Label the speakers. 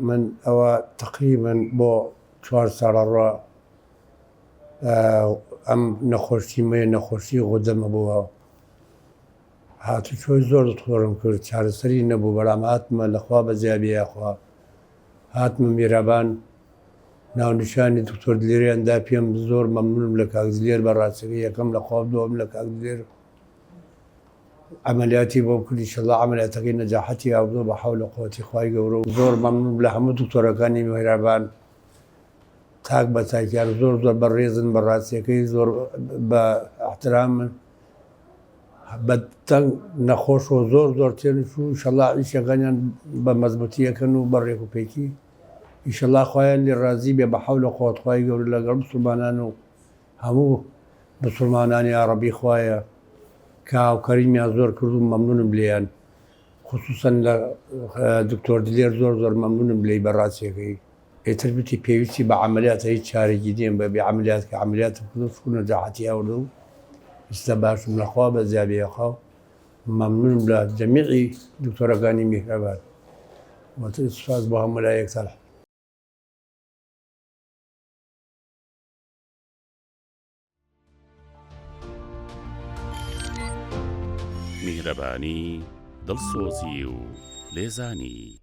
Speaker 1: من ئەوە تقریبا بۆ 4 ساڵە ڕۆ ئەم نەخۆشی غودەمە بووە هاتوچۆی زۆر تۆڕم کرد چارەسەری نەبوو بەڵام هاتمە لەخوا بە زیابیەخوا هاتمە میرەبان ناونیشانی دکتۆر دلێریاندا پێم زۆر مەمنونم لە کاک دلێر بەڕاستەکەی یەکەم لە خواب دووەم لە کاک دلێر عملیاتی بۆ کرد ئینشەڵڵا عملیاتەکەی نەجاحەتی هاوردووە بە حەول و قووەتی خوای گەورە و زۆر مەمنونم لە هەموو دکتۆرەکانی میرەبان تاک بە تاکیان زۆر بەڕێزن بەڕاستیەکەی زۆر بە احترامن بە تەنگ نەخۆش و زۆر تێنش و ئینشەڵڵا ئیشەکانیان بە مەزبوطیەکەن و بە ڕێک و پێکی ئینشەڵڵا خوایان لێ ڕازی بێ بە حەول و قووەت خوای گەورە لەگەڵ موسڵمانان و هەموو موسڵمانانی عەرەبی خوایە کە هاوکاریمیان زۆر کرد و مەمنونم لێیان خصوصەن لە دکتۆر دلێر زۆر مەمنونم لێی بەڕاستیەکەی ئێتر بتی پێویستی بە عملیاتە هیچ چارێکی دێن بە بێ عملیات کە عملیاتم کرد و نەجاحەتی هاوردوو و ئێستا باشم لەخوا بە زیابیەخوا مەمنونم لە جەمیعی دکتۆرەکانی میهرەبان واتر سوپاس بۆ هەموو لای یەکتر
Speaker 2: میهرەبانی دڵسۆزی و لێزانی